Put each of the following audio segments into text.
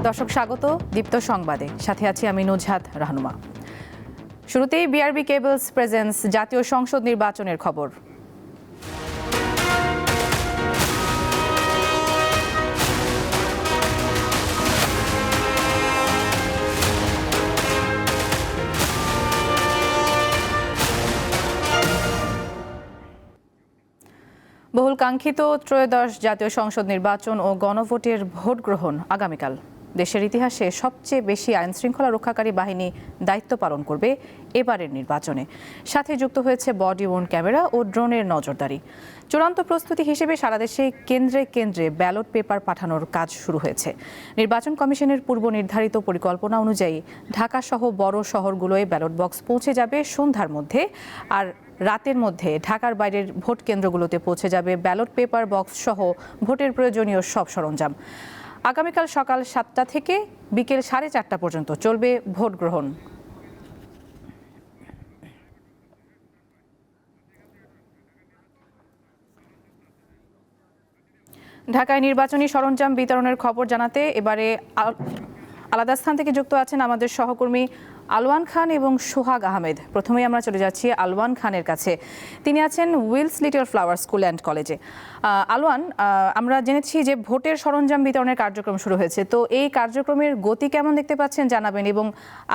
দর্শক স্বাগত দীপ্ত সংবাদে, সাথে আছি আমি নুজহাত রাহনুমা। শুরুতেই বিআরবি কেবলস প্রেজেন্স জাতীয় সংসদ নির্বাচনের খবর। বহুল কাঙ্ক্ষিত ত্রয়োদশ জাতীয় সংসদ নির্বাচন ও গণভোটের ভোট গ্রহণ আগামীকাল। দেশের ইতিহাসে সবচেয়ে বেশি আইন শৃঙ্খলা রক্ষাকারী বাহিনী দায়িত্ব পালন করবে এবারের নির্বাচনে। সাথে যুক্ত হয়েছে বডি ওয়র্ন ক্যামেরা ও ড্রোনের নজরদারি। চূড়ান্ত প্রস্তুতি হিসেবে সারা দেশে কেন্দ্রে কেন্দ্রে ব্যালট পেপার পাঠানোর কাজ শুরু হয়েছে। নির্বাচন কমিশনের পূর্ব নির্ধারিত পরিকল্পনা অনুযায়ী ঢাকা সহ বড় শহরগুলোয় ব্যালট বক্স পৌঁছে যাবে সন্ধ্যার মধ্যে, আর রাতের মধ্যে ঢাকার বাইরের ভোট কেন্দ্রগুলোতে পৌঁছে যাবে ব্যালট পেপার বক্স সহ ভোটের প্রয়োজনীয় সব সরঞ্জাম। আগামীকাল সকাল 7টা থেকে বিকেল 4:30 পর্যন্ত চলবে ভোট গ্রহণ। ঢাকায় নির্বাচনী সরঞ্জাম বিতরণের খবর জানাতে এবারে আলাদা স্থান থেকে যুক্ত আছেন আমাদের সহকর্মী আলওয়ান খান এবং সোহাগ আহমেদ। প্রথমেই আমরা চলে যাচ্ছি আলওয়ান খানের কাছে। তিনি আছেন Wills Little Flower school and কলেজে। আলওয়ান, আমরা জেনেছি যে ভোটের সরঞ্জাম বিতরণের কার্যক্রম শুরু হয়েছে, তো এই কার্যক্রমের গতি কেমন দেখতে পাচ্ছেন জানাবেন, এবং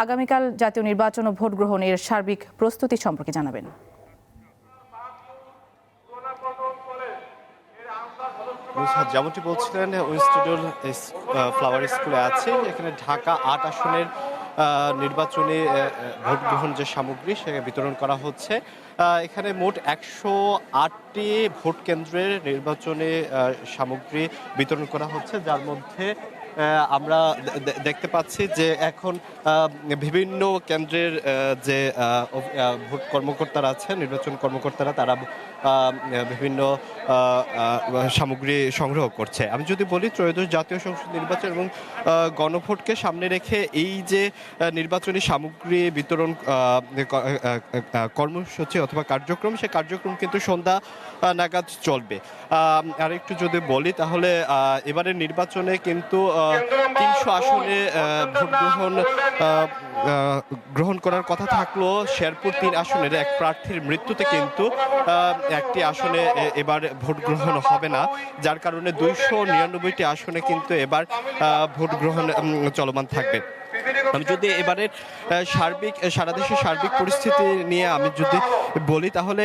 আগামীকাল জাতীয় নির্বাচন ও ভোট গ্রহণের সার্বিক প্রস্তুতি সম্পর্কে জানাবেন। যেমনটি বলছিলেন, উইনস্টন ফ্লাওয়ার স্কুলে আছে। এখানে ঢাকা 8 আসনের নির্বাচনী ভোট গ্রহণ যে সামগ্রী সেটা বিতরণ করা হচ্ছে। এখানে মোট 108টি ভোট কেন্দ্রের নির্বাচনী সামগ্রী বিতরণ করা হচ্ছে, যার মধ্যে আমরা দেখতে পাচ্ছি যে এখন বিভিন্ন কেন্দ্রের যে ভোট কর্মকর্তারা আছেন, নির্বাচন কর্মকর্তারা, তারা বিভিন্ন সামগ্রী সংগ্রহ করছে। আমি যদি বলি, ত্রয়োদশ জাতীয় সংসদ নির্বাচন এবং গণভোটকে সামনে রেখে এই যে নির্বাচনী সামগ্রী বিতরণ কর্মসূচি অথবা কার্যক্রম, সে কার্যক্রম কিন্তু সন্ধ্যা নাগাদ চলবে। আর একটু যদি বলি তাহলে এবারের নির্বাচনে কিন্তু 300 আসনে ভোট গ্রহণ করার কথা থাকলেও শেরপুর 3 আসনের এক প্রার্থীর মৃত্যুতে কিন্তু একটি আসনে এবার ভোট গ্রহণ হবে না, যার কারণে 299টি আসনে কিন্তু এবার ভোট গ্রহণ চলমান থাকবে। আমি যদি এবারের সারা দেশের সার্বিক পরিস্থিতি নিয়ে আমি যদি বলি তাহলে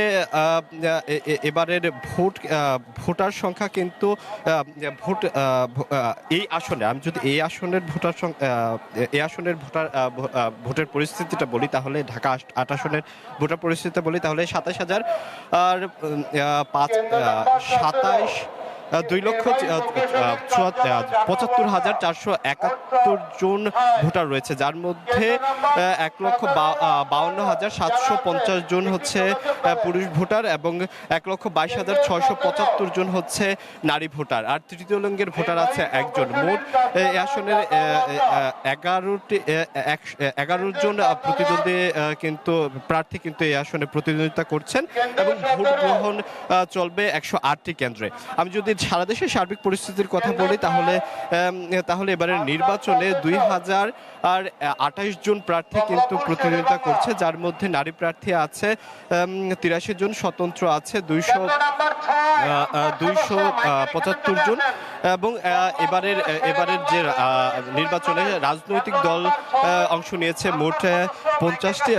এবারের ভোটার সংখ্যা কিন্তু এই আসনে, আমি যদি এই আসনের ভোটের পরিস্থিতিটা বলি তাহলে, ঢাকা 8 আসনের ভোটার পরিস্থিতিটা বলি তাহলে 2,75,471 জন ভোটার রয়েছে, যার মধ্যে 1,52,750 জন হচ্ছে পুরুষ ভোটার এবং 1,22,675 জন হচ্ছে নারী ভোটার, আর তৃতীয় লিঙ্গের ভোটার আছে একজন। মোট এই আসনের 11 জন প্রতিদ্বন্দ্বী প্রার্থী কিন্তু এই আসনে প্রতিদ্বন্দ্বিতা করছেন এবং ভোট গ্রহণ চলবে 108টি কেন্দ্রে। আমি যদি সারা দেশের সার্বিক পরিস্থিতির কথা বলি তাহলে এবারের নির্বাচনে 2028 জন প্রার্থী কিন্তু প্রতিদ্বন্দ্বিতা করছে, যার মধ্যে নারী প্রার্থী আছে 83 জন, স্বতন্ত্র আছে 275 জন, এবং এবারের যে নির্বাচনে রাজনৈতিক দল অংশ নিয়েছে মোট 50টি,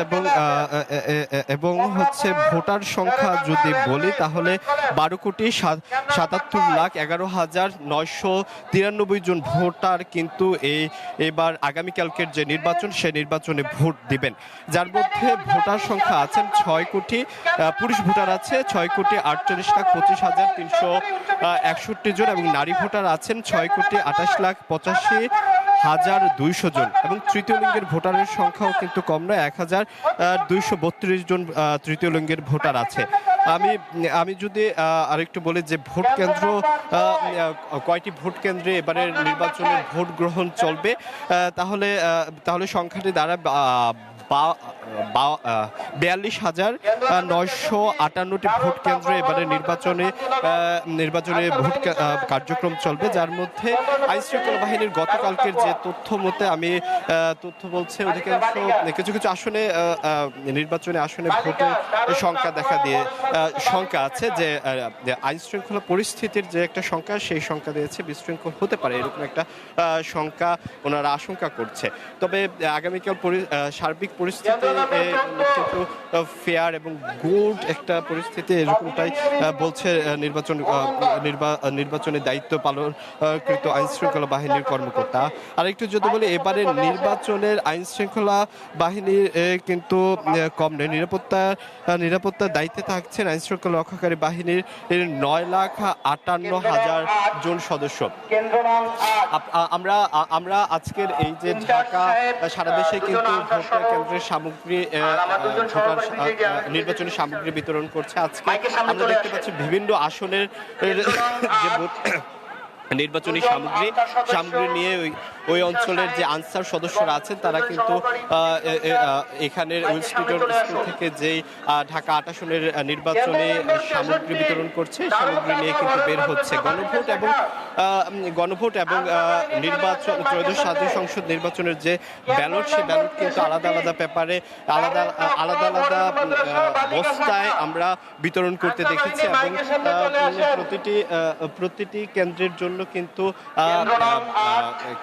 এবং হচ্ছে ভোটার সংখ্যা যদি বলি তাহলে 12,77,11,993 জন ভোটার কিন্তু এবার আগামীকালকের যে নির্বাচন সে নির্বাচনে ভোট দিবেন, যার মধ্যে ভোটার সংখ্যা আছেন 6 কোটি, পুরুষ ভোটার আছে 6,48,361 জন, এবং নারী ভোটার আছেন 6,28,85,200 জন, এবং তৃতীয় লিঙ্গের ভোটারের সংখ্যাও কিন্তু কম নয়, 1,232 জন তৃতীয় লিঙ্গের ভোটার আছে। আমি যদি আরেকটু বলি যে ভোট কেন্দ্র, কয়টি ভোট কেন্দ্রে এবারের নির্বাচনের ভোট গ্রহণ চলবে, তাহলে সংখ্যাটি দ্বারা 42,958টি ভোট কেন্দ্রে এবারে নির্বাচনে ভোট কার্যক্রম চলবে, যার মধ্যে আইনশৃঙ্খলা বাহিনীর গতকালকের যে তথ্য মতে তথ্য বলছে অধিকাংশ কিছু কিছু আসনে নির্বাচনে আসনে ভোটের সংখ্যা আছে, যে আইন শৃঙ্খলা পরিস্থিতির যে একটা সংখ্যা, সেই সংখ্যা দিয়েছে বিশৃঙ্খল হতে পারে এরকম একটা সংখ্যা ওনারা আশঙ্কা করছে। তবে আগামীকাল সার্বিক পরিস্থিতি কিন্তু ফেয়ার এবং গুড একটা পরিস্থিতি, এরকমটাই বলছে নির্বাচনে দায়িত্ব পালনকৃত আইন শৃঙ্খলা বাহিনীর কর্মকর্তা। আর একটু যদি বলি, এবারে নির্বাচনের আইন শৃঙ্খলা বাহিনীর কিন্তু কম নেই, নিরাপত্তার দায়িত্বে থাকছেন আইন শৃঙ্খলা রক্ষাকারী বাহিনীর 9,58,000 জন সদস্য। আমরা আজকের এই যে ঢাকা, সারা দেশে কিন্তু ভোটার কেন্দ্রের সামগ্রী, নির্বাচনী সামগ্রী বিতরণ করছে। আজকে আমরা দেখতে পাচ্ছি বিভিন্ন আসনের যে নির্বাচনী সামগ্রী নিয়ে ওই অঞ্চলের যে আনসার সদস্যরা আছেন তারা কিন্তু এখানের ইনস্টিটিউট স্কুল থেকে যেই ঢাকা 8 আসনের নির্বাচনী সামগ্রী বিতরণ করছে, সামগ্রী নিয়ে কিন্তু বের হচ্ছে। গণভোট এবং নির্বাচন, ত্রয়োদশ জাতীয় সংসদ নির্বাচনের যে ব্যালট, সেই ব্যালট কিন্তু আলাদা আলাদা পেপারে আলাদা বস্তায় আমরা বিতরণ করতে দেখেছি, এবং প্রতিটি কেন্দ্রের জন্য কিন্তু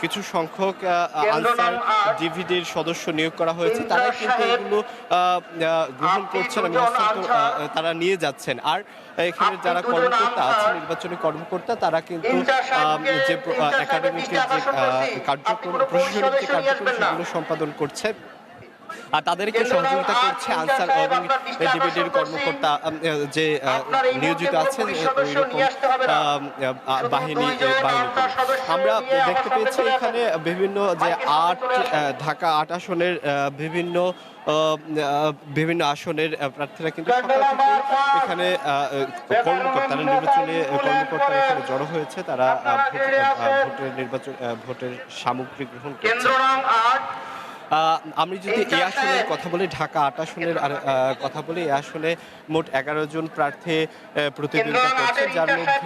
কিছু সংখ্যক আনসার ডিভিডির সদস্য নিয়োগ করা হয়েছে। তারা কিন্তু এগুলো গ্রহণ করছেন এবং তারা নিয়ে যাচ্ছেন। আর এখানে যারা কর্মকর্তা আছেন, নির্বাচনী কর্মকর্তা, তারা কিন্তু যে একাডেমিকের যে কার্যক্রম, প্রশাসনিক যে কার্যক্রম, সেগুলো সম্পাদন করছে। আর তাদেরকে সহযোগিতা করছে আনসার এবং ডিভিডির কর্মকর্তা যে নিয়োজিত আছেন ওইরকম বাহিনী। আমরা দেখতে পেয়েছি এখানে বিভিন্ন যে ঢাকা 8 আসনের বিভিন্ন আসনের প্রার্থীরা কিন্তু সকাল থেকে এখানে নির্বাচনী কর্মকর্তারা এখানে জড়ো হয়েছে। তারা ভোটের সামগ্রী গ্রহণ করছে। আমি যদি এই আসনের কথা বলি, ঢাকা 8 আসনের কথা বলি, এই আসনে মোট 11 জন প্রার্থী প্রতিদ্বন্দ্বিতা করছে, যার মধ্যে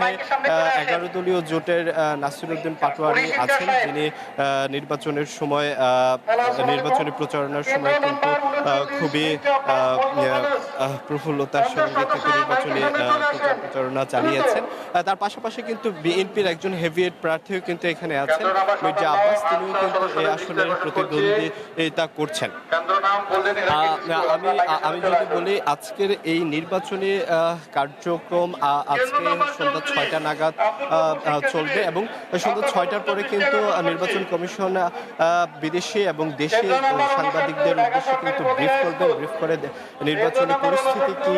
11 দলীয় জোটের নাসিরউদ্দিন পাটোয়ারি আছেন, যিনি নির্বাচনের সময় নির্বাচনী প্রচারণার সময় কিন্তু খুবই প্রফুল্লতার সঙ্গে থেকে নির্বাচনী প্রচারণা চালিয়েছেন। তার পাশাপাশি কিন্তু বিএনপির একজন হেভিওয়েট প্রার্থীও কিন্তু এখানে আছেন, মির্জা আব্বাস, তিনিও কিন্তু এই আসনের প্রতিদ্বন্দ্বিতা করছেন। আমি যদি বলি, আজকের এই নির্বাচনী কার্যক্রম আজকে সন্ধ্যা 6টা নাগাদ চলবে, এবং সন্ধ্যা 6টার পরে কিন্তু নির্বাচন কমিশন বিদেশি এবং দেশি সাংবাদিকদের উদ্দেশ্যে কিন্তু ব্রিফ করে নির্বাচনী পরিস্থিতি কি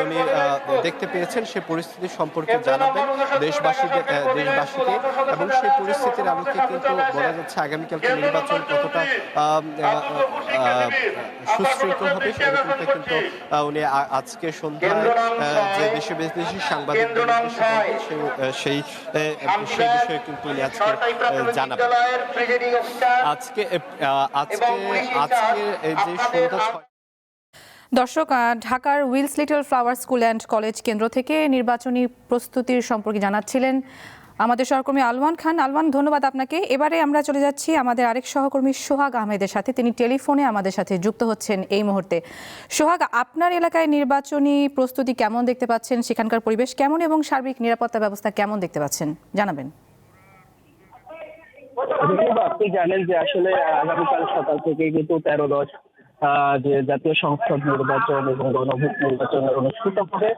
উনি দেখতে পেয়েছেন সে পরিস্থিতি সম্পর্কে জানাবেন দেশবাসীকে, এবং সেই পরিস্থিতির আলোকে কিন্তু বলা যাচ্ছে আগামীকালকে নির্বাচন কতটা সুশৃঙ্খল হবে সেরকমটা কিন্তু উনি আজকে সন্ধ্যায় যে দেশে বিদেশি সাংবাদিকদের সেই বিষয়ে কিন্তু উনি আজকে জানাবেন। আজকে এই যে সন্ধ্যা দর্শক, ঢাকার Wills Little Flower school and college কেন্দ্র থেকে নির্বাচনী প্রস্তুতির সম্পর্কে জানাচ্ছিলেন আমাদের সহকর্মী আলওয়ান খান। আলওয়ান, ধন্যবাদ আপনাকে। এবারে আমরা চলে যাচ্ছি আমাদের আরেক সহকর্মী সোহাগ আহমেদের সাথে, তিনি টেলিফোনে আমাদের সাথে যুক্ত হচ্ছেন এই মুহূর্তে। সোহাগ, আপনার এলাকায় নির্বাচনী প্রস্তুতি কেমন দেখতে পাচ্ছেন, সেখানকার পরিবেশ কেমন এবং সার্বিক নিরাপত্তা ব্যবস্থা কেমন দেখতে পাচ্ছেন, জানাবেন। আপনি জানেন যে আসলে আগামীকাল সকাল থেকে কিন্তু 13-10 যে জাতীয় সংসদ নির্বাচন এবং গণভোট নির্বাচনের অনুষ্ঠিত হবে।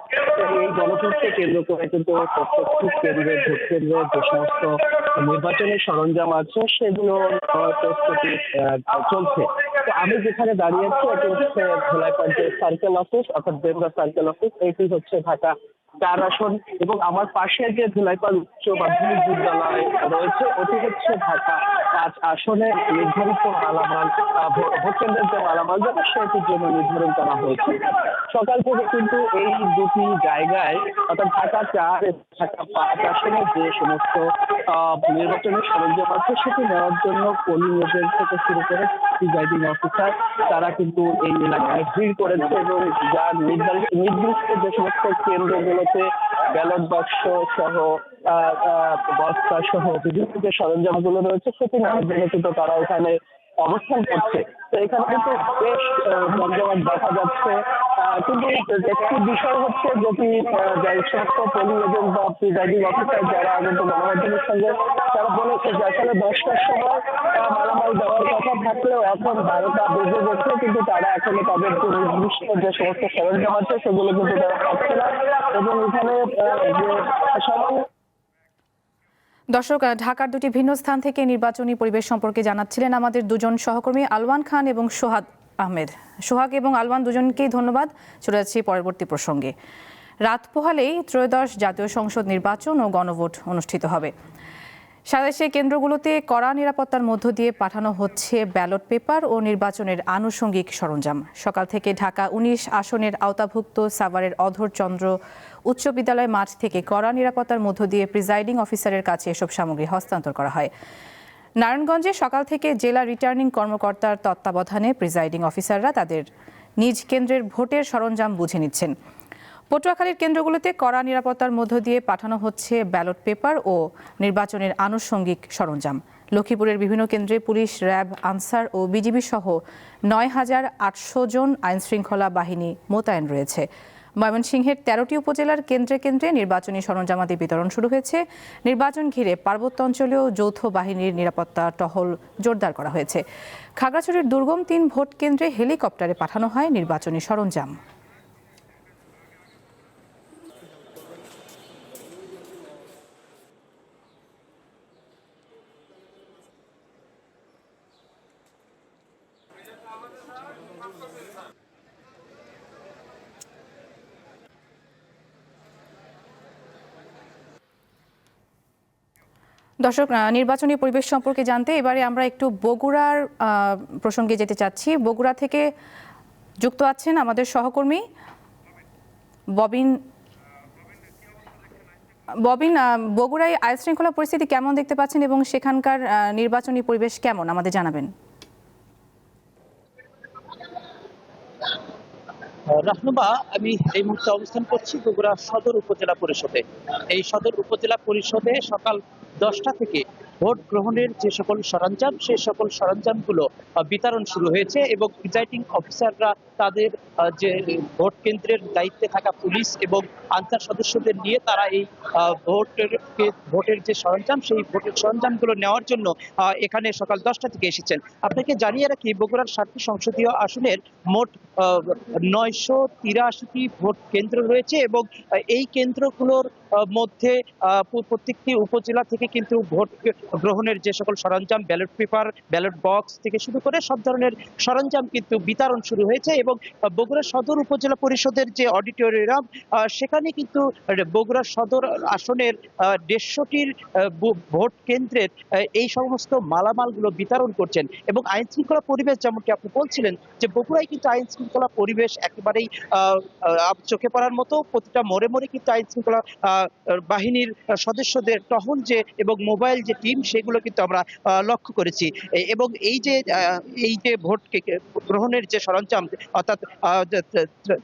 এই গণভোটকে কেন্দ্র করে কিন্তু প্রত্যেকটি কেন্দ্রে ভোট কেন্দ্রে যে সমস্ত নির্বাচনের সরঞ্জাম আছে সেগুলো প্রস্তুতি চলছে। তো আমি যেখানে দাঁড়িয়েছি এটি হচ্ছে ধলাইপাড় সার্কেল অফিস, অর্থাৎ দেবরা সার্কেল অফিস। এটি হচ্ছে ঢাকা 4 আসন, এবং আমার পাশে যে ধলাইপাড় উচ্চ মাধ্যমিক বিদ্যালয় রয়েছে ওটি হচ্ছে ঢাকা 5 আসনে নির্ধারিত মালামাল, ভোট কেন্দ্রের যে মালামাল যাবে সেটির জন্য নির্ধারণ করা হয়েছে। সকাল থেকে কিন্তু এই দুটি জায়গায়, অর্থাৎ ঢাকা 4 এবং ঢাকা 5 আসনে যে সমস্ত নির্বাচনের সরঞ্জাম আছে সেটি নেওয়ার জন্য পোলিং এজেন্ট থেকে শুরু করে প্রিজাইডিং অফিসার তারা কিন্তু এই এলাকায় ভিড় করেছে এবং যার নির্দিষ্ট যে সমস্ত কেন্দ্রগুলোতে ব্যালট বাক্স সহ বস্তা সহ বিভিন্ন যে সরঞ্জামগুলো রয়েছে সেটি নেওয়ার জন্য কিন্তু তারা এখানে অবস্থান করছে। তো এখানে কিন্তু বেশ জমজমাট দেখা যাচ্ছে, কিন্তু একটি বিষয় হচ্ছে যেটি সমস্ত পোলিং এজেন্ট বা প্রিজাইডিং অফিসার যারা আগত গণমাধ্যমের সঙ্গে তারা বলেছে যে আসলে 10টার সময় মালামাল দেওয়ার কথা থাকলেও এখন 12টা বেজে গেছে, কিন্তু তারা এখনো তাদের যে নির্দিষ্ট যে সমস্ত সরঞ্জাম আছে সেগুলো কিন্তু তারা পাচ্ছে না এবং এখানে যে সামান্য দর্শক, ঢাকার দুটি ভিন্ন স্থান থেকে নির্বাচনী পরিবেশ সম্পর্কে জানাচ্ছিলেন আমাদের দুজন সহকর্মী আলওয়ান খান এবং সোহাগ আহমেদ। সোহাগ এবং আলওয়ান দুজনকেই ধন্যবাদ। চলে যাচ্ছি পরবর্তী প্রসঙ্গে। রাত পোহালেই ত্রয়োদশ জাতীয় সংসদ নির্বাচন ও গণভোট অনুষ্ঠিত হবে। সারা দেশে কেন্দ্রগুলোতে কড়া নিরাপত্তার মধ্য দিয়ে পাঠানো হচ্ছে ব্যালট পেপার ও নির্বাচনের আনুষঙ্গিক সরঞ্জাম। সকাল থেকে ঢাকা 19 আসনের আওতাভুক্ত সাভারের অধরচন্দ্র উচ্চ বিদ্যালয় মাঠ থেকে কড়া নিরাপত্তার মধ্য দিয়ে প্রিজাইডিং অফিসারের কাছে এসব সামগ্রী হস্তান্তর করা হয়। নারায়ণগঞ্জে সকাল থেকে জেলা রিটার্নিং কর্মকর্তার তত্ত্বাবধানে প্রিজাইডিং অফিসাররা তাদের নিজ কেন্দ্রের ভোটের সরঞ্জাম বুঝে নিচ্ছেন। পটুয়াখালীর কেন্দ্রগুলোতে কড়া নিরাপত্তার মধ্য দিয়ে পাঠানো হচ্ছে ব্যালট পেপার ও নির্বাচনের আনুষঙ্গিক সরঞ্জাম। লক্ষ্মীপুরের বিভিন্ন কেন্দ্রে পুলিশ, র্যাব, আনসার ও বিজিবি সহ 9,800 জন আইনশৃঙ্খলা বাহিনী মোতায়েন রয়েছে। ময়মনসিংহের 13টি উপজেলার কেন্দ্রে কেন্দ্রে নির্বাচনী সরঞ্জামাদি বিতরণ শুরু হয়েছে। নির্বাচন ঘিরে পার্বত্য অঞ্চলেও যৌথ বাহিনীর নিরাপত্তা টহল জোরদার করা হয়েছে। খাগড়াছড়ির দুর্গম 3 ভোট কেন্দ্রে হেলিকপ্টারে পাঠানো হয় নির্বাচনী সরঞ্জাম। দর্শক, নির্বাচনী পরিবেশ সম্পর্কে জানতে এবারে আমরা একটু বগুড়ার প্রসঙ্গে যেতে চাচ্ছি। বগুড়া থেকে যুক্ত আছেন আমাদের সহকর্মী ববিন। বগুড়ায় আইনশৃঙ্খলা পরিস্থিতি কেমন দেখতে পাচ্ছেন এবং সেখানকার নির্বাচনী পরিবেশ কেমন আমাদের জানাবেন। রাহনুবা, আমি এই মুহূর্তে অবস্থান করছি বগুড়া সদর উপজেলা পরিষদে। এই সদর উপজেলা পরিষদে সকাল 10টা থেকে ভোট গ্রহণের যে সকল সরঞ্জাম, সেই সকল সরঞ্জামগুলো বিতরণ শুরু হয়েছে এবং প্রিজাইডিং অফিসাররা তাদের যে ভোট কেন্দ্রের দায়িত্বে থাকা পুলিশ এবং আনসার সদস্যদের নিয়ে তারা এই ভোটের যে সরঞ্জাম, সেই ভোটের সরঞ্জামগুলো নেওয়ার জন্য এখানে সকাল 10টা থেকে এসেছেন। আপনাকে জানিয়ে রাখি, বগুড়ার 7টি সংসদীয় আসনের মোট 983টি ভোট কেন্দ্র রয়েছে এবং এই কেন্দ্রগুলোর মধ্যে প্রত্যেকটি উপজেলা থেকে কিন্তু ভোট গ্রহণের যে সকল সরঞ্জাম, ব্যালট পেপার, ব্যালট বক্স থেকে শুরু করে সব ধরনের সরঞ্জাম কিন্তু বিতরণ শুরু হয়েছে এবং বগুড়া সদর উপজেলা পরিষদের যে অডিটোরিয়াম, সেখানে কিন্তু বগুড়া সদর আসনের 150টির ভোট কেন্দ্রের এই সমস্ত মালামালগুলো বিতরণ করছেন এবং আইন শৃঙ্খলা পরিবেশ, যেমনটি আপনি বলছিলেন যে বগুড়ায় কিন্তু আইন শৃঙ্খলা পরিবেশ একেবারেই চোখে পড়ার মতো। প্রতিটা মোড়ে মোড়ে কিন্তু আইন শৃঙ্খলা বাহিনীর সদস্যদের টহল যে এবং মোবাইল যে টিম, সেগুলো কিন্তু আমরা লক্ষ্য করেছি এবং এই যে ভোট গ্রহণের যে সরঞ্জাম, অর্থাৎ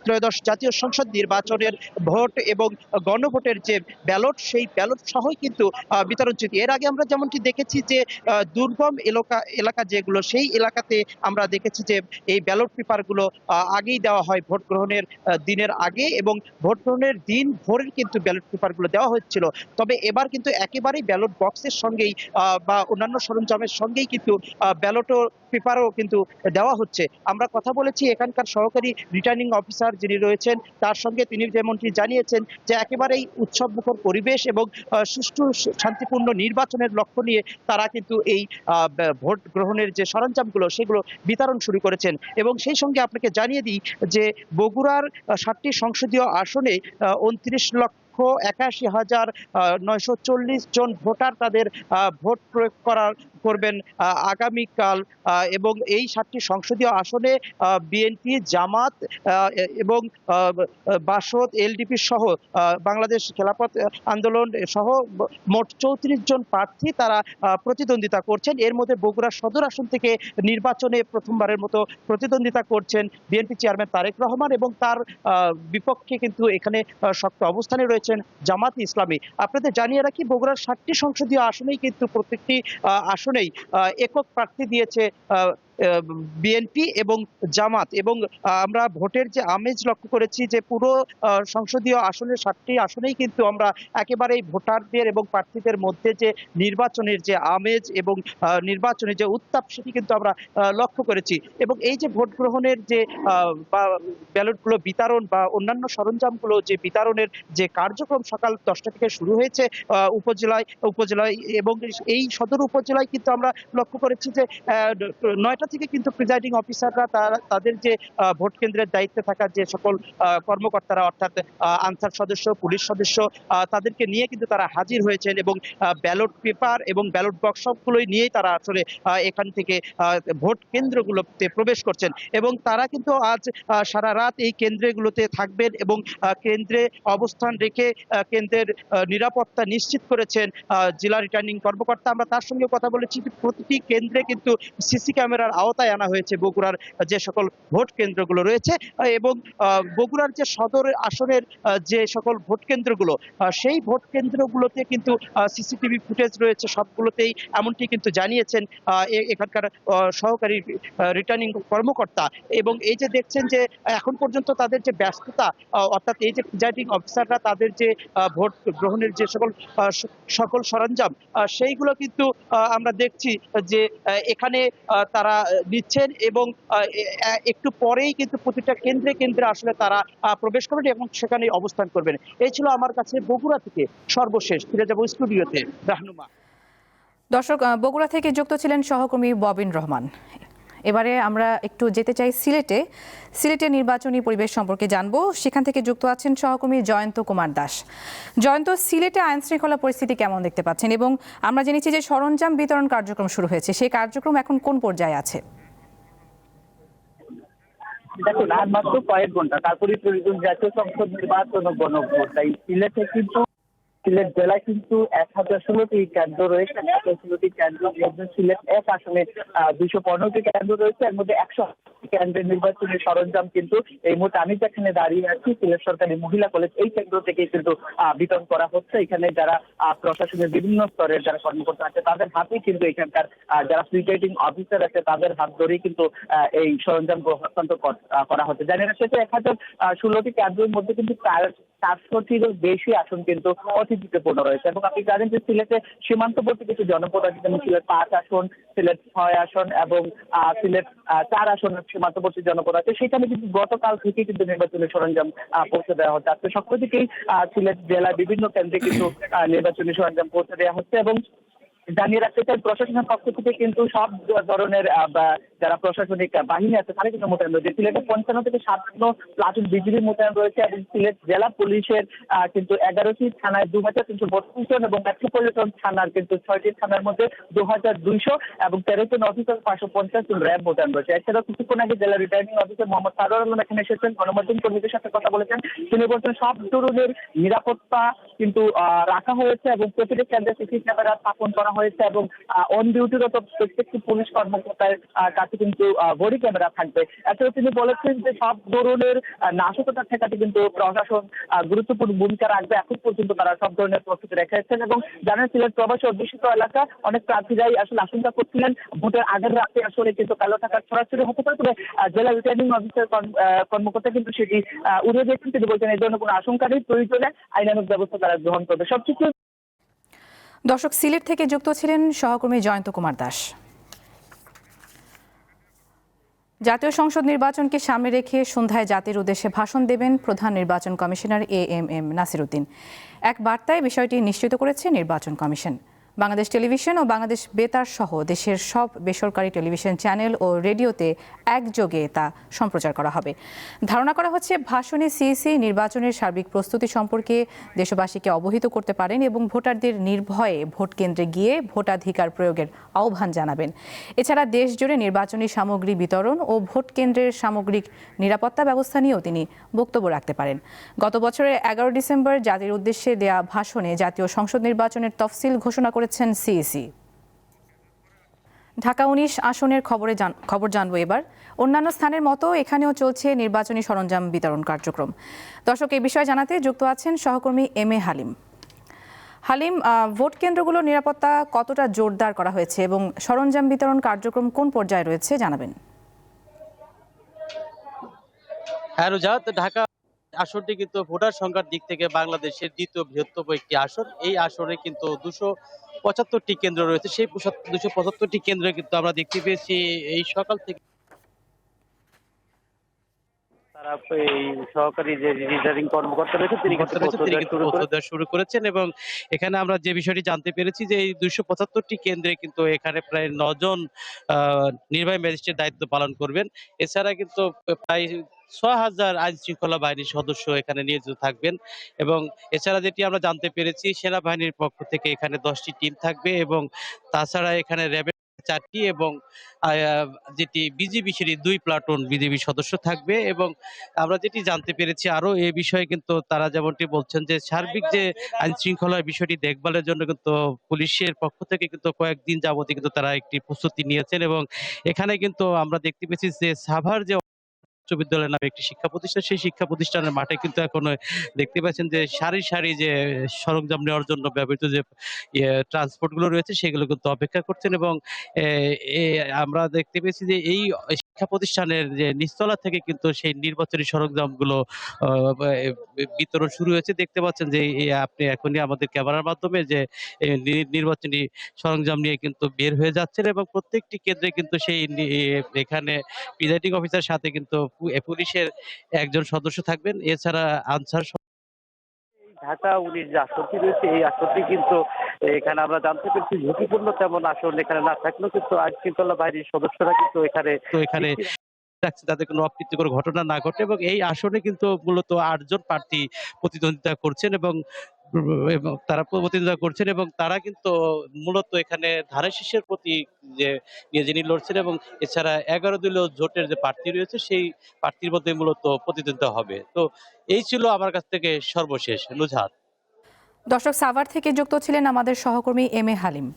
ত্রয়োদশ জাতীয় সংসদ নির্বাচনের ভোট এবং গণভোটের যে ব্যালট, সেই ব্যালট সহই কিন্তু বিতরণ চলছে। এর আগে আমরা যেমনটি দেখেছি যে দুর্গম এলাকা যেগুলো, সেই এলাকাতে আমরা দেখেছি যে এই ব্যালট পেপারগুলো আগেই দেওয়া হয় ভোট গ্রহণের দিনের আগে এবং ভোট গ্রহণের দিন ভোরের কিন্তু ব্যালট পেপারগুলো দেওয়া হচ্ছিল। তবে এবার কিন্তু একেবারেই ব্যালট বক্সের সঙ্গেই বা অন্যান্য সরঞ্জামের সঙ্গেই কিন্তু ব্যালট পেপারও কিন্তু দেওয়া হচ্ছে। আমরা কথা বলেছি এখানকার সহকারী রিটার্নিং অফিসার যিনি রয়েছেন তার সঙ্গে, তিনি যেমনটি জানিয়েছেন যে একেবারেই উৎসবমুখর পরিবেশ এবং সুষ্ঠু শান্তিপূর্ণ নির্বাচনের লক্ষ্য নিয়ে তারা কিন্তু এই ভোট গ্রহণের যে সরঞ্জামগুলো সেগুলো বিতরণ শুরু করেছেন। এবং সেই সঙ্গে আপনাকে জানিয়ে দিই যে বগুড়ার 7টি সংসদীয় আসনে 29,81,940 জন ভোটার তাদের ভোট প্রয়োগ করার করবেন আগামীকাল। এবং এই 7টি সংসদীয় আসনে বিএনপি, জামাত এবং বাসদ, এলডিপি সহ বাংলাদেশ খেলাফত আন্দোলন সহ মোট 34 জন প্রার্থী তারা প্রতিদ্বন্দ্বিতা করছেন। এর মধ্যে বগুড়া সদর আসন থেকে নির্বাচনে প্রথমবারের মতো প্রতিদ্বন্দ্বিতা করছেন বিএনপি চেয়ারম্যান তারেক রহমান, এবং তার বিপক্ষে কিন্তু এখানে শক্ত অবস্থানে রয়েছেন জামাত ইসলামী। আপনাদের জানিয়ে রাখি, বগুড়ার 7টি সংসদীয় আসনেই কিন্তু প্রত্যেকটি আসনেই একক প্রার্থী দিয়েছে বিএনপি এবং জামাত। এবং আমরা ভোটের যে আমেজ লক্ষ্য করেছি যে পুরো সংসদীয় আসনের 7টি আসনেই কিন্তু আমরা একেবারেই ভোটারদের এবং প্রার্থীদের মধ্যে যে নির্বাচনের যে আমেজ এবং নির্বাচনের যে উত্তাপ সেটি কিন্তু আমরা লক্ষ্য করেছি। এবং এই যে ভোট গ্রহণের যে ব্যালটগুলো বিতরণ বা অন্যান্য সরঞ্জামগুলো যে বিতরণের যে কার্যক্রম সকাল 10টা থেকে শুরু হয়েছে উপজেলায় এবং এই সদর উপজেলায় কিন্তু আমরা লক্ষ্য করেছি যে 9টা থেকে কিন্তু প্রিজাইডিং অফিসাররা তাদের যে ভোট কেন্দ্রের দায়িত্বে থাকা যে সকল কর্মকর্তারা, অর্থাৎ আনসার সদস্য, পুলিশ সদস্য, তাদেরকে নিয়ে কিন্তু তারা হাজির হয়েছেন এবং ব্যালট পেপার এবং ব্যালট বক্স সবগুলোই নিয়েই তারা আসলে এখান থেকে ভোট কেন্দ্রগুলোতে প্রবেশ করছেন। এবং তারা কিন্তু আজ সারা রাত এই কেন্দ্রগুলোতে থাকবেন এবং কেন্দ্রে অবস্থান রেখে কেন্দ্রের নিরাপত্তা নিশ্চিত করেছেন জেলা রিটার্নিং কর্মকর্তা। আমরা তার সঙ্গে কথা বলেছি, প্রতিটি কেন্দ্রে কিন্তু সিসি ক্যামেরার আওতায় আনা হয়েছে বগুড়ার যে সকল ভোট কেন্দ্রগুলো রয়েছে। এবং বগুড়ার যে সদর আসনের যে সকল ভোট কেন্দ্রগুলো, সেই ভোট কেন্দ্রগুলোতে কিন্তু সিসিটিভি ফুটেজ রয়েছে সবগুলোতেই, এমনটি কিন্তু জানিয়েছেন এখানকার সহকারী রিটার্নিং কর্মকর্তা। এবং এই যে দেখছেন যে এখন পর্যন্ত তাদের যে ব্যস্ততা, অর্থাৎ এই যে প্রিজাইডিং অফিসাররা তাদের যে ভোট গ্রহণের যে সকল সরঞ্জাম সেইগুলো কিন্তু আমরা দেখছি যে এখানে তারা নিচ্ছেন এবং একটু পরেই কিন্তু প্রতিটা কেন্দ্রে কেন্দ্রে আসলে তারা প্রবেশ করবেন এবং সেখানে অবস্থান করবেন। এই ছিল আমার কাছে বগুড়া থেকে সর্বশেষ। ফিরে যাবো স্টুডিওতে। রাহনুমা। দর্শক, বগুড়া থেকে যুক্ত ছিলেন সহকর্মী ববিন রহমান। এবারে আমরা একটু যেতে চাই সিলেটের নির্বাচনী পরিবেশ সম্পর্কে জানবো। সেখান থেকে যুক্ত আছেন সহকর্মী জয়ন্ত কুমার দাস। জয়ন্ত, সিলেটে আইন শৃঙ্খলা পরিস্থিতি কেমন দেখতে পাচ্ছেন? এবং আমরা জেনেছি যে সরঞ্জাম বিতরণ কার্যক্রম শুরু হয়েছে, সেই কার্যক্রম এখন কোন পর্যায়ে আছে? দেখুন, আর মাত্র কয়েক ঘন্টা তারপরে জাতীয় সংসদ নির্বাচন ও গণভোট। তাই সিলেট জেলায় কিন্তু 1016টি কেন্দ্র রয়েছে। 1016টি কেন্দ্রের মধ্যে সিলেট 1 আসনে 215টি কেন্দ্র রয়েছে। এর মধ্যে 100 কেন্দ্রের নির্বাচনী সরঞ্জাম কিন্তু এই মুহূর্তে আমি যেখানে দাঁড়িয়ে আছি, সিলেট সরকারি মহিলা কলেজ, এই কেন্দ্র থেকে কিন্তু বিতরণ করা হচ্ছে। এখানে যারা প্রশাসনের বিভিন্ন স্তরের যারা কর্মকর্তা আছে তাদের হাতেই কিন্তু এখানকার যারা প্রিজাইডিং অফিসার আছে তাদের হাত ধরেই কিন্তু এই সরঞ্জাম হস্তান্তর করা হচ্ছে। জানিয়ে রাখতে 1016টি কেন্দ্রের মধ্যে কিন্তু 400টিরও বেশি আসন কিন্তু অতিথিপূর্ণ রয়েছে। এবং আপনি জানেন যে সিলেটে সীমান্তবর্তী কিছু জনপদ আছে, যেমন সিলেট 5 আসন, সিলেট 6 আসন এবং সিলেট 4 আসনের সীমান্তবর্তী জনপদ আছে। সেখানে কিন্তু গতকাল থেকে কিন্তু নির্বাচনী সরঞ্জাম পৌঁছে দেওয়া হচ্ছে। আজকে সকাল থেকেই সিলেট জেলার বিভিন্ন কেন্দ্রে কিন্তু নির্বাচনী সরঞ্জাম পৌঁছে দেওয়া হচ্ছে। এবং জানিয়ে রাখতে চাই, প্রশাসনের পক্ষ থেকে কিন্তু সব ধরনের যারা প্রশাসনিক বাহিনী আছে তারা কিন্তু মোতায়েন রয়েছে। সিলেটে 55 থেকে 57 প্লাটুন বিজিবি মোতায়েন রয়েছে। এবং সিলেট জেলা পুলিশের কিন্তু 11টি থানায় 2332 জন এবং মেট্রোপলিটন থানার কিন্তু 6টি থানার মধ্যে 2200 এবং 13 জন অফিসার 550 জন র্যাব মোতায়েন রয়েছে। এছাড়াও কিছুক্ষণ আগে জেলা রিটার্নিং অফিসার মোহাম্মদ সারোয়ার আলম এখানে এসেছেন, গণমাধ্যম কর্মীদের সাথে কথা বলেছেন। তিনি বলছেন সব ধরনের নিরাপত্তা কিন্তু রাখা হয়েছে এবং প্রতিটি কেন্দ্রে সিসি ক্যামেরা স্থাপন করা হয়েছে এবং অন ডিউটিরত প্রত্যেকটি পুলিশ কর্মকর্তার কাছে কিন্তু বডি ক্যামেরা থাকবে। এছাড়াও তিনি বলেছেন যে সব ধরনের নাশকতা ঠেকাতে কিন্তু প্রশাসন গুরুত্বপূর্ণ ভূমিকা রাখবে। এখন পর্যন্ত তারা সব ধরনের প্রস্তুতি রেখেছেন। এবং জানেন, সিলেট প্রবাসী অধ্যুষিত এলাকা, অনেক প্রার্থীরাই আসলে আশঙ্কা করছিলেন ভোটের আগের রাতে আসলে কিন্তু কালো টাকা ছড়াছড়ি হতে পারে। তবে জেলা রিটার্নিং অফিসার কর্মকর্তা কিন্তু সেটি উড়িয়ে দিয়েছেন। তিনি বলছেন এই ধরনের কোনো আশঙ্কা নেই, প্রয়োজনে আইনানুগ ব্যবস্থা তারা গ্রহণ করবে। সবকিছু। দর্শক, সিলেট থেকে যুক্ত ছিলেন সহকর্মী জয়ন্ত কুমার দাস। জাতীয় সংসদ নির্বাচনকে সামনে রেখে সন্ধ্যায় জাতির উদ্দেশ্যে ভাষণ দেবেন প্রধান নির্বাচন কমিশনার AMM নাসির উদ্দিন। এক বার্তায় বিষয়টি নিশ্চিত করেছে নির্বাচন কমিশন। বাংলাদেশ টেলিভিশন ও বাংলাদেশ বেতার সহ দেশের সব বেসরকারি টেলিভিশন চ্যানেল ও রেডিওতে একযোগে তা সম্প্রচার করা হবে। ধারণা করা হচ্ছে ভাষণে সিইসি নির্বাচনের সার্বিক প্রস্তুতি সম্পর্কে দেশবাসীকে অবহিত করতে পারেন এবং ভোটারদের নির্ভয়ে ভোট কেন্দ্রে গিয়ে ভোটাধিকার প্রয়োগের আহ্বান জানাবেন। এছাড়া দেশ জুড়ে নির্বাচনী সামগ্রী বিতরণ ও ভোট কেন্দ্রের সামগ্রিক নিরাপত্তা ব্যবস্থা নিয়েও তিনি বক্তব্য রাখতে পারেন। গত বছরের 11 ডিসেম্বর জাতির উদ্দেশ্যে দেয়া ভাষণে জাতীয় সংসদ নির্বাচনের তফসিল ঘোষণা করেছেন সিইসি। ঢাকা 19 আসনের খবর জানবো এবার। অন্যান্য স্থানের মতো এখানেও চলছে নির্বাচনী সরঞ্জাম বিতরণ কার্যক্রম। দর্শক, এই বিষয়ে জানাতে যুক্ত আছেন সহকর্মী এম.এ. হালিম। হালিম, ভোট কেন্দ্রগুলোর নিরাপত্তা কতটা জোরদার করা হয়েছে এবং সরঞ্জাম বিতরণ কার্যক্রম কোন পর্যায়ে রয়েছে জানাবেন। হ্যাঁ রুজাত, ঢাকা আসনটি কিন্তু ভোটার সংখ্যার দিক থেকে বাংলাদেশের দ্বিতীয় বৃহত্তম একটি আসন। এই আসনে কিন্তু 275টি কেন্দ্র রয়েছে। সেই 275টি কেন্দ্রে কিন্তু আমরা দেখতে পেয়েছি এই সকাল থেকে তারা এই সহকারী যে রিটার্নিং কর্মকর্তা রয়েছে তিনি কিন্তু প্রস্তুতি শুরু করেছেন এবং এখানে আমরা যে বিষয়টি জানতে পেরেছি যে এই 275টি কেন্দ্রে কিন্তু এখানে প্রায় 9 জন নির্বাহী ম্যাজিস্ট্রেট দায়িত্ব পালন করবেন। এছাড়া কিন্তু প্রায় 6000 আইন শৃঙ্খলা বাহিনীর সদস্য এখানে নিয়োজিত থাকবেন এবং এছাড়া যেটি আমরা জানতে পেরেছি সেনাবাহিনীর পক্ষ থেকে এখানে 10টি টিম থাকবে এবং তাছাড়া এখানে র্যাবের 4টি এবং যেটি বিজিবি সেটি 2 প্লাটুন বিজিবি সদস্য থাকবে এবং আমরা যেটি জানতে পেরেছি আরো এই বিষয়ে কিন্তু তারা যেমনটি বলছেন যে সার্বিক যে আইন শৃঙ্খলার বিষয়টি দেখভালের জন্য কিন্তু পুলিশের পক্ষ থেকে কিন্তু কয়েকদিন যাবতীয় কিন্তু তারা একটি প্রস্তুতি নিয়েছেন এবং এখানে কিন্তু আমরা দেখতে পেয়েছি যে সাভার যে উচ্চ বিদ্যালয় নামে একটি শিক্ষা প্রতিষ্ঠান, সেই শিক্ষা প্রতিষ্ঠানের মাঠে কিন্তু এখনো দেখতে পাচ্ছেন যে সারি সারি যে সরঞ্জাম নেওয়ার জন্য ব্যবহৃত যে ট্রান্সপোর্ট গুলো রয়েছে সেগুলো কিন্তু অপেক্ষা করছেন এবং আমরা দেখতে পেয়েছি যে এই শিক্ষা প্রতিষ্ঠানের যে নিচতলা থেকে কিন্তু সেই নির্বাচনী সরঞ্জাম গুলো বিতরণ শুরু হয়েছে। দেখতে পাচ্ছেন যে আপনি এখনই আমাদের ক্যামেরার মাধ্যমে যে নির্বাচনী সরঞ্জাম নিয়ে কিন্তু বের হয়ে যাচ্ছেন এবং প্রত্যেকটি কেন্দ্রে কিন্তু সেই এখানে প্রিজাইডিং অফিসার সাথে কিন্তু পুলিশের একজন সদস্য থাকবেন। এছাড়া আনসার ঢাকা 19 যে আসনটি রয়েছে এই আসনটি কিন্তু এখানে আমরা জানতে পেরেছি ঝুঁকিপূর্ণ তেমন আসন এখানে না থাকলেও কিন্তু আইন শৃঙ্খলা বাহিনীর সদস্যরা কিন্তু এখানে রাখছে যাতে কোনো অপ্রীতিকর ঘটনা না ঘটে এবং এই আসনে কিন্তু মূলত 8 জন প্রার্থী প্রতিদ্বন্দ্বিতা করছেন এবং তারা প্রতিদ্বন্দ্বিতা করছেন এবং তারা কিন্তু মূলত এখানে ধানের শীষের প্রতি যে যিনি লড়ছেন এবং এছাড়া 11 দলীয় জোটের যে প্রার্থী রয়েছে সেই প্রার্থীর মধ্যে মূলত প্রতিদ্বন্দ্বিতা হবে। তো এই ছিল আমার কাছ থেকে সর্বশেষ। নুজহাত। দর্শক, সাভার থেকে যুক্ত ছিলেন আমাদের সহকর্মী এম.এ. হালিম।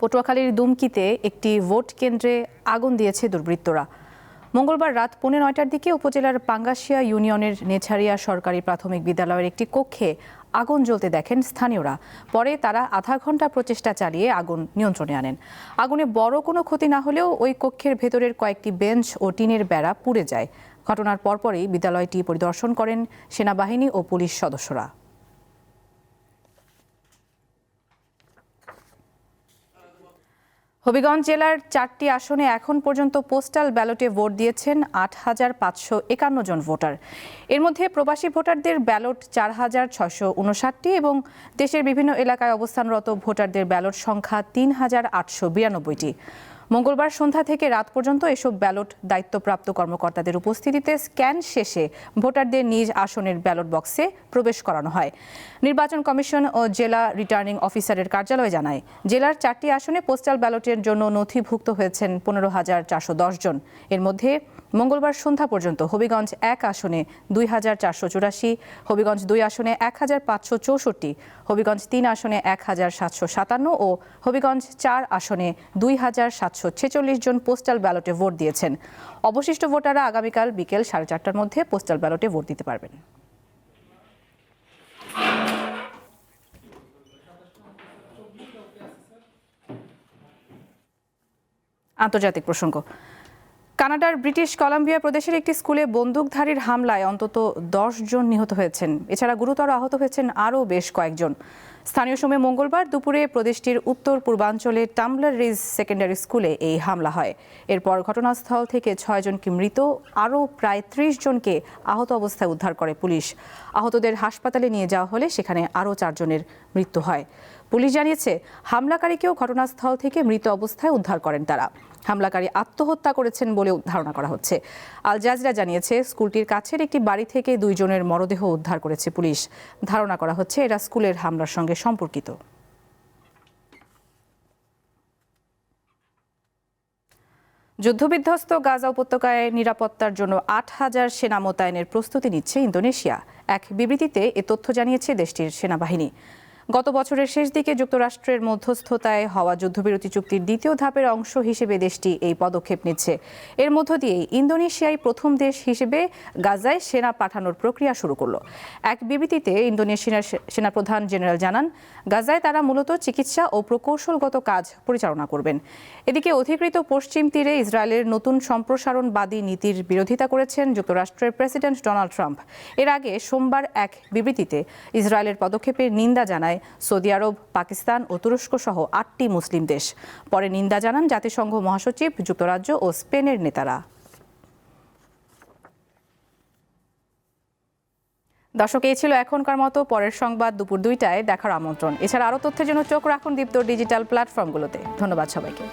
পটুয়াখালীর দুমকিতে একটি ভোট কেন্দ্রে আগুন দিয়েছে দুর্বৃত্তরা। মঙ্গলবার রাত 9:15টার দিকে উপজেলার পাঙ্গাশিয়া ইউনিয়নের নেছারিয়া সরকারি প্রাথমিক বিদ্যালয়ের একটি কক্ষে আগুন জ্বলতে দেখেন স্থানীয়রা। পরে তারা আধা ঘন্টা প্রচেষ্টা চালিয়ে আগুন নিয়ন্ত্রণে আনেন। আগুনে বড় কোনো ক্ষতি না হলেও ওই কক্ষের ভেতরের কয়েকটি বেঞ্চ ও টিনের বেড়া পুড়ে যায়। ঘটনার পরপরই বিদ্যালয়টি পরিদর্শন করেন সেনাবাহিনী ও পুলিশ সদস্যরা। হবিগঞ্জ জেলার 4টি আসনে এখন পর্যন্ত পোস্টাল ব্যালটে ভোট দিয়েছেন 8,551 জন ভোটার। এর মধ্যে প্রবাসী ভোটারদের ব্যালট 4,659টি এবং দেশের বিভিন্ন এলাকায় অবস্থানরত ভোটারদের ব্যালট সংখ্যা 3,892টি। মঙ্গলবার সন্ধ্যা থেকে রাত পর্যন্ত এসব ব্যালট দায়িত্বপ্রাপ্ত কর্মকর্তাদের উপস্থিতিতে স্ক্যান শেষে ভোটারদের নিজ আসনের ব্যালট বক্সে প্রবেশ করানো হয়। নির্বাচন কমিশন ও জেলা রিটার্নিং অফিসারের কার্যালয় জানায়, জেলার 4টি আসনে পোস্টাল ব্যালটের জন্য নথিভুক্ত হয়েছেন 15,410 জন। এর মধ্যে মঙ্গলবার সন্ধ্যা পর্যন্ত হবিগঞ্জ 1 আসনে 2,484, হবিগঞ্জ 2 আসনে 1,564, হবিগঞ্জ 3 আসনে 1,757 ও হবিগঞ্জ 4 আসনে 2,746 জন পোস্টাল ব্যালটে ভোট দিয়েছেন। অবশিষ্ট ভোটাররা আগামীকাল বিকেল 4:30টার মধ্যে পোস্টাল ব্যালটে ভোট দিতে পারবেন। আন্তর্জাতিক প্রসঙ্গ। কানাডার ব্রিটিশ কলাম্বিয়া প্রদেশের একটি স্কুলে বন্দুকধারীর হামলায় অন্তত 10 জন নিহত হয়েছেন। এছাড়া গুরুতর আহত হয়েছেন আরও বেশ কয়েকজন। স্থানীয় সময় মঙ্গলবার দুপুরে প্রদেশটির উত্তর পূর্বাঞ্চলে টাম্বলার রিজ সেকেন্ডারি স্কুলে এই হামলা হয়। এরপর ঘটনাস্থল থেকে 6 জনকে মৃত, আরও প্রায় 30 জনকে আহত অবস্থায় উদ্ধার করে পুলিশ। আহতদের হাসপাতালে নিয়ে যাওয়া হলে সেখানে আরও 4 জনের মৃত্যু হয়। পুলিশ জানিয়েছে হামলাকারীকেও ঘটনাস্থল থেকে মৃত অবস্থায় উদ্ধার করেন তারা। হামলাকারী আত্মহত্যা করেছেন বলেও ধারণা করা হচ্ছে। আল জাজিরা জানিয়েছে স্কুলটির কাছের একটি বাড়ি থেকে 2 জনের মরদেহ উদ্ধার করেছে পুলিশ। ধারণা করা হচ্ছে এরা স্কুলের হামলার সঙ্গে সম্পর্কিত। যুদ্ধবিধ্বস্ত গাজা উপত্যকায় নিরাপত্তার জন্য 8,000 সেনা মোতায়েনের প্রস্তুতি নিচ্ছে ইন্দোনেশিয়া। এক বিবৃতিতে এ তথ্য জানিয়েছে দেশটির সেনাবাহিনী। গত বছরের শেষ দিকে যুক্তরাষ্ট্রের মধ্যস্থতায় হওয়া যুদ্ধবিরতি চুক্তির দ্বিতীয় ধাপের অংশ হিসেবে দেশটি এই পদক্ষেপ নিচ্ছে। এর মধ্য দিয়েই ইন্দোনেশিয়াই প্রথম দেশ হিসেবে গাজায় সেনা পাঠানোর প্রক্রিয়া শুরু করলো। এক বিবৃতিতে ইন্দোনেশিয়ার সেনাপ্রধান জেনারেল জানান, গাজায় তারা মূলত চিকিৎসা ও প্রকৌশলগত কাজ পরিচালনা করবেন। এদিকে অধিকৃত পশ্চিম তীরে ইসরায়েলের নতুন সম্প্রসারণবাদী নীতির বিরোধিতা করেছেন যুক্তরাষ্ট্রের প্রেসিডেন্ট ডোনাল্ড ট্রাম্প। এর আগে সোমবার এক বিবৃতিতে ইসরায়েলের পদক্ষেপের নিন্দা জানায় সৌদি আরব, পাকিস্তান ও তুরস্ক সহ 8টি মুসলিম দেশ। পরে নিন্দা জানান জাতিসংঘ মহাসচিব, যুক্তরাজ্য ও স্পেনের নেতারা। দর্শক, এই ছিল এখনকার মতো। পরের সংবাদ দুপুর 2টায় দেখার আমন্ত্রণ। এছাড়া আরও তথ্যের জন্য চোখ রাখুন দীপ্ত ডিজিটাল প্ল্যাটফর্মগুলোতে। ধন্যবাদ সবাইকে।